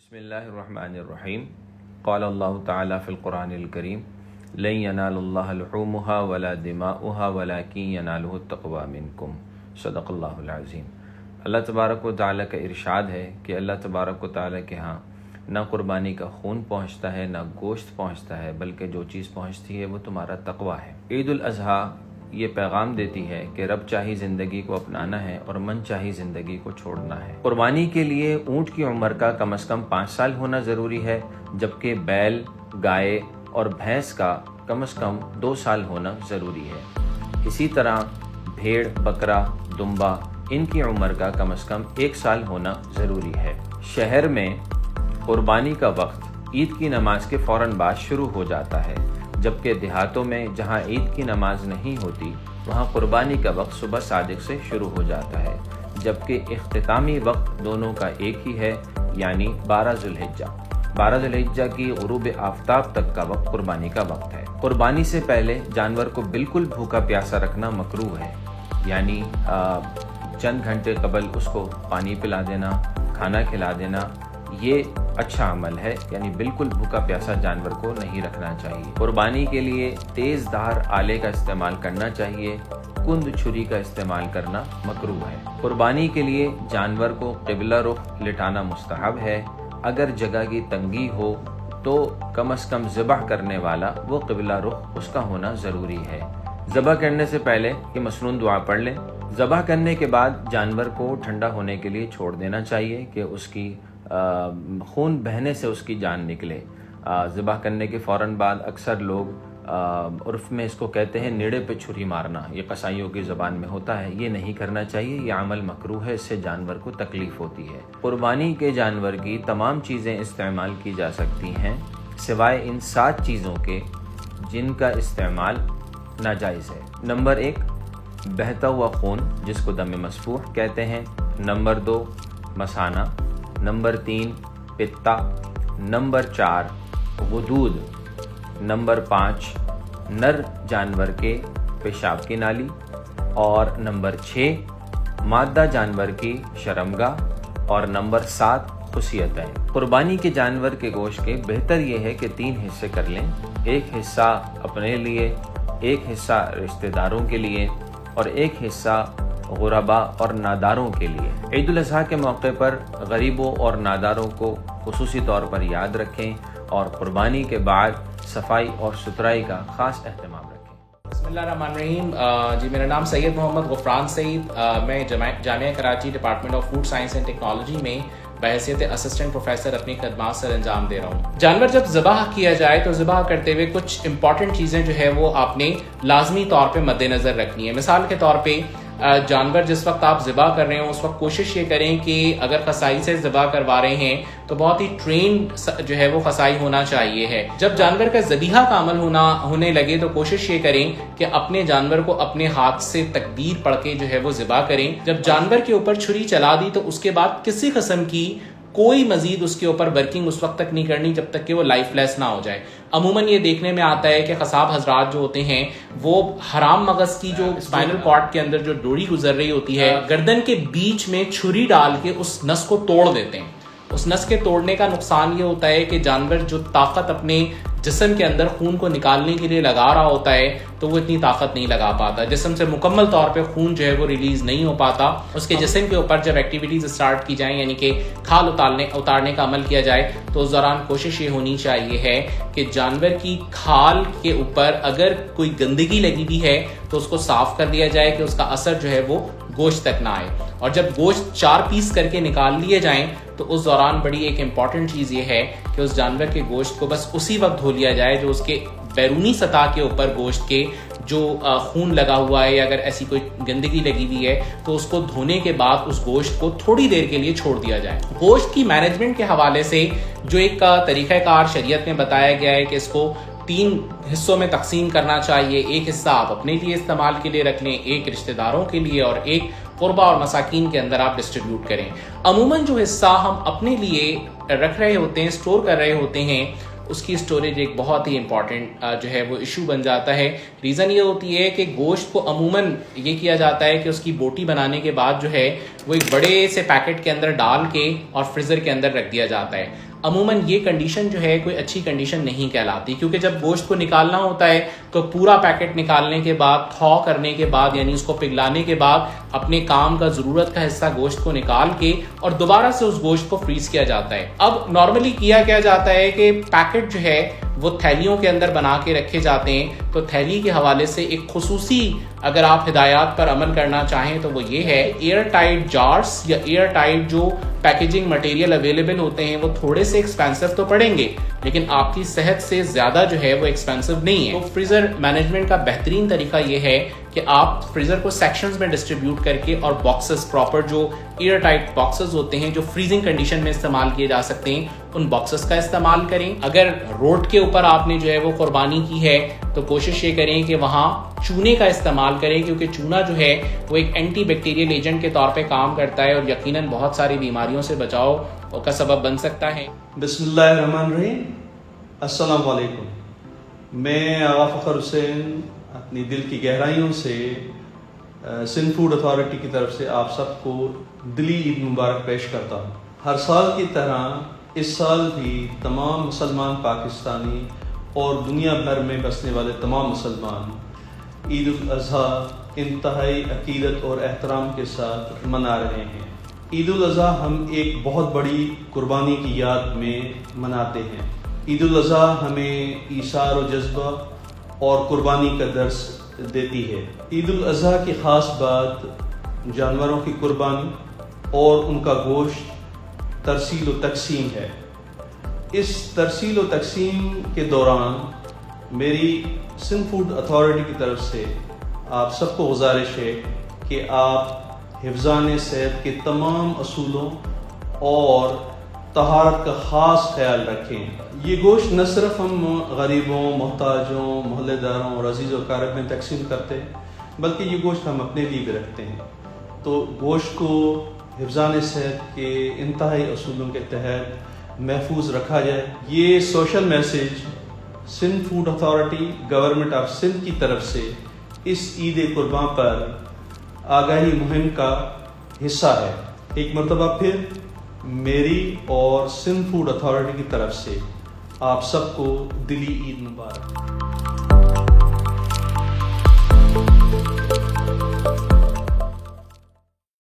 بسم اللہ الرحمن الرحیم قال اللہ تعالی فی القرآن الکریم لن ینال اللہ لحومها ولا دماؤها ولکن ینالہ التقوی منکم صدق اللہ العظیم۔ اللہ تبارک و تعالی کا ارشاد ہے کہ اللہ تبارک و تعالی کے ہاں نہ قربانی کا خون پہنچتا ہے نہ گوشت پہنچتا ہے، بلکہ جو چیز پہنچتی ہے وہ تمہارا تقوی ہے۔ عید الاضحیٰ یہ پیغام دیتی ہے کہ رب چاہی زندگی کو اپنانا ہے اور من چاہی زندگی کو چھوڑنا ہے۔ قربانی کے لیے اونٹ کی عمر کا کم از کم 5 سال ہونا ضروری ہے، جبکہ بیل، گائے اور بھینس کا کم از کم 2 سال ہونا ضروری ہے۔ اسی طرح بھیڑ، بکرا، دمبا، ان کی عمر کا کم از کم 1 سال ہونا ضروری ہے۔ شہر میں قربانی کا وقت عید کی نماز کے فوراً بعد شروع ہو جاتا ہے، جبکہ دیہاتوں میں جہاں عید کی نماز نہیں ہوتی وہاں قربانی کا وقت صبح صادق سے شروع ہو جاتا ہے، جبکہ اختتامی وقت دونوں کا ایک ہی ہے، یعنی 12 ذوالحجہ۔ 12 ذوالحجہ کی غروب آفتاب تک کا وقت قربانی کا وقت ہے۔ قربانی سے پہلے جانور کو بالکل بھوکا پیاسا رکھنا مکروہ ہے، یعنی چند گھنٹے قبل اس کو پانی پلا دینا، کھانا کھلا دینا، یہ اچھا عمل ہے، یعنی بالکل بھوکا پیاسا جانور کو نہیں رکھنا چاہیے۔ قربانی کے لیے تیز دھار آلے کا استعمال کرنا چاہیے، کند چھری کا استعمال کرنا مکروہ ہے۔ قربانی کے لیے جانور کو قبلہ رخ لٹانا مستحب ہے۔ اگر جگہ کی تنگی ہو تو کم از کم ذبح کرنے والا وہ قبلہ رخ اس کا ہونا ضروری ہے۔ ذبح کرنے سے پہلے کہ مسنون دعا پڑھ لیں۔ ذبح کرنے کے بعد جانور کو ٹھنڈا ہونے کے لیے چھوڑ دینا چاہیے کہ اس کی خون بہنے سے اس کی جان نکلے۔ ذبح کرنے کے فوراً بعد اکثر لوگ عرف میں اس کو کہتے ہیں نیڑے پہ چھری مارنا، یہ قصائیوں کی زبان میں ہوتا ہے، یہ نہیں کرنا چاہیے، یہ عمل مکروہ ہے، اس سے جانور کو تکلیف ہوتی ہے۔ قربانی کے جانور کی تمام چیزیں استعمال کی جا سکتی ہیں سوائے ان 7 چیزوں کے جن کا استعمال ناجائز ہے۔ نمبر 1 بہتا ہوا خون، جس کو دم مسفوح کہتے ہیں۔ نمبر 2 مثانہ۔ نمبر 3 پتا۔ نمبر 4 غدود۔ نمبر 5 نر جانور کے پیشاب کی نالی، اور نمبر 6 مادہ جانور کی شرمگاہ، اور نمبر 7 خصیتیں۔ قربانی کے جانور کے گوشت کے بہتر یہ ہے کہ 3 حصے کر لیں، ایک حصہ اپنے لیے، ایک حصہ رشتہ داروں کے لیے، اور ایک حصہ غربا اور ناداروں کے لیے۔ عید الاضحیٰ کے موقع پر غریبوں اور ناداروں کو خصوصی طور پر یاد رکھیں اور قربانی کے بعد صفائی اور ستھرائی کا خاص اہتمام رکھیں۔ بسم اللہ الرحمن الرحیم۔ جی میرا نام سید محمد غفران سعید، میں Jamia Karachi department of food science and technology میں بحیثیت اسسٹنٹ پروفیسر اپنی خدمات سر انجام دے رہا ہوں۔ جانور جب ذبح کیا جائے تو ذبح کرتے ہوئے کچھ امپورٹنٹ چیزیں جو ہے وہ آپ نے لازمی طور پہ مد نظر رکھنی ہے۔ مثال کے طور پہ جانور جس وقت آپ ذبح کر رہے ہوں اس وقت کوشش یہ کریں کہ اگر قصائی سے ذبح کروا رہے ہیں تو بہت ہی ٹرینڈ جو ہے وہ قصائی ہونا چاہیے ہے۔ جب جانور کا ذبیحہ کا عمل ہونے لگے تو کوشش یہ کریں کہ اپنے جانور کو اپنے ہاتھ سے تکبیر پڑھ کے جو ہے وہ ذبح کریں۔ جب جانور کے اوپر چھری چلا دی تو اس کے بعد کسی قسم کی کوئی مزید اس کے اوپر ورکنگ اس وقت تک نہیں کرنی جب تک کہ وہ لائف لیس نہ ہو جائے۔ عموماً یہ دیکھنے میں آتا ہے کہ قصاب حضرات جو ہوتے ہیں وہ حرام مغز کی جو اسپائنل کارڈ کے اندر جو ڈوری گزر رہی ہوتی ہے، گردن کے بیچ میں چھری ڈال کے اس نس کو توڑ دیتے ہیں۔ اس نس کے توڑنے کا نقصان یہ ہوتا ہے کہ جانور جو طاقت اپنے جسم کے اندر خون کو نکالنے کے لیے لگا رہا ہوتا ہے تو وہ اتنی طاقت نہیں لگا پاتا، جسم سے مکمل طور پہ خون جو ہے وہ ریلیز نہیں ہو پاتا۔ اس کے جسم کے اوپر جب ایکٹیویٹیز اسٹارٹ کی جائیں، یعنی کہ کھال اتارنے کا عمل کیا جائے، تو اس دوران کوشش یہ ہونی چاہیے ہے کہ جانور کی کھال کے اوپر اگر کوئی گندگی لگی ہوئی ہے تو اس کو صاف کر دیا جائے کہ اس کا اثر جو ہے وہ گوشت تک نہ آئے۔ اور جب گوشت 4 پیس کر کے نکال لیے جائیں تو اس دوران بڑی ایک امپورٹنٹ چیز یہ ہے کہ اس جانور کے گوشت کو بس اسی وقت دھو لیا جائے جو اس کے بیرونی سطح کے اوپر گوشت کے جو خون لگا ہوا ہے یا اگر ایسی کوئی گندگی لگی ہوئی ہے تو اس کو دھونے کے بعد اس گوشت کو تھوڑی دیر کے لیے چھوڑ دیا جائے۔ گوشت کی مینجمنٹ کے حوالے سے جو ایک طریقہ کار شریعت میں بتایا گیا ہے کہ اس کو 3 حصوں میں تقسیم کرنا چاہیے۔ ایک حصہ آپ اپنے لیے استعمال کے لیے رکھ لیں، ایک رشتہ داروں کے لیے، اور ایک قربا اور مساکین کے اندر آپ ڈسٹریبیوٹ کریں۔ عموماً جو حصہ ہم اپنے لیے رکھ رہے ہوتے ہیں، اسٹور کر رہے ہوتے ہیں، اس کی اسٹوریج ایک بہت ہی امپورٹنٹ جو ہے وہ ایشو بن جاتا ہے۔ ریزن یہ ہوتی ہے کہ گوشت کو عموماً یہ کیا جاتا ہے کہ اس کی بوٹی بنانے کے بعد جو ہے وہ ایک بڑے سے پیکٹ کے اندر ڈال کے اور فریزر کے اندر رکھ دیا جاتا ہے. عموماً یہ کنڈیشن جو ہے کوئی اچھی کنڈیشن نہیں کہلاتی, کیونکہ جب گوشت کو نکالنا ہوتا ہے تو پورا پیکٹ نکالنے کے بعد, تھا کرنے کے بعد, یعنی اس کو پگھلانے کے بعد اپنے کام کا ضرورت کا حصہ گوشت کو نکال کے اور دوبارہ سے اس گوشت کو فریز کیا جاتا ہے. اب نارملی کیا جاتا ہے کہ پیکٹ جو ہے وہ تھیلیوں کے اندر بنا کے رکھے جاتے ہیں. تو تھیلی کے حوالے سے ایک خصوصی اگر آپ ہدایات پر عمل کرنا چاہیں تو وہ یہ ہے, ایئر ٹائٹ جارز یا ایئر ٹائٹ جو پیکیجنگ مٹیریل اویلیبل ہوتے ہیں وہ تھوڑے سے ایکسپینسو تو پڑیں گے, لیکن آپ کی صحت سے زیادہ جو ہے وہ ایکسپینسو نہیں ہے. تو فریزر مینجمنٹ کا بہترین طریقہ یہ ہے کہ آپ فریزر کو سیکشنز میں ڈسٹریبیوٹ کر کے اور باکسز, پراپر جو ایئر ٹائٹ باکسز ہوتے ہیں جو فریزنگ کنڈیشن میں استعمال کیے جا سکتے ہیں, ان باکسز کا استعمال کریں. اگر روڈ کے اوپر آپ نے جو ہے وہ قربانی کی ہے تو کوشش یہ کریں کہ وہاں چونے کا استعمال کریں, کیونکہ چونا جو ہے وہ ایک اینٹی بیکٹیریل ایجنٹ کے طور پہ کام کرتا ہے اور یقیناً بہت ساری بیماریوں سے بچاؤ کا سبب بن سکتا ہے. بسم اللہ الرحمن الرحیم. السلام علیکم. میں آغا فخر حسین اپنی دل کی گہرائیوں سے سندھ فوڈ اتھارٹی کی طرف سے آپ سب کو دلی عید مبارک پیش کرتا ہوں. ہر سال کی طرح اس سال بھی تمام مسلمان پاکستانی اور دنیا بھر میں بسنے والے تمام مسلمان عید الاضحیٰ انتہائی عقیدت اور احترام کے ساتھ منا رہے ہیں. عید الاضحیٰ ہم ایک بہت بڑی قربانی کی یاد میں مناتے ہیں. عید الاضحیٰ ہمیں ایثار و جذبہ اور قربانی کا درس دیتی ہے. عید الاضحیٰ کی خاص بات جانوروں کی قربانی اور ان کا گوشت ترسیل و تقسیم ہے. اس ترسیل و تقسیم کے دوران میری سندھ فوڈ اتھارٹی کی طرف سے آپ سب کو گزارش ہے کہ آپ حفظان صحت کے تمام اصولوں اور طہارت کا خاص خیال رکھیں. یہ گوشت نہ صرف ہم غریبوں, محتاجوں, محلے داروں اور عزیز و اقارب میں تقسیم کرتے ہیں, بلکہ یہ گوشت ہم اپنے لیے بھی رکھتے ہیں. تو گوشت کو حفظان صحت کے انتہائی اصولوں کے تحت محفوظ رکھا جائے. یہ social message Sindh food authority government of Sindh کی طرف سے اس عید قرباں پر آگاہی مہم کا حصہ ہے. ایک مرتبہ پھر میری اور سندھ فوڈ اتھارٹی کی طرف سے آپ سب کو دلی عید مبارک.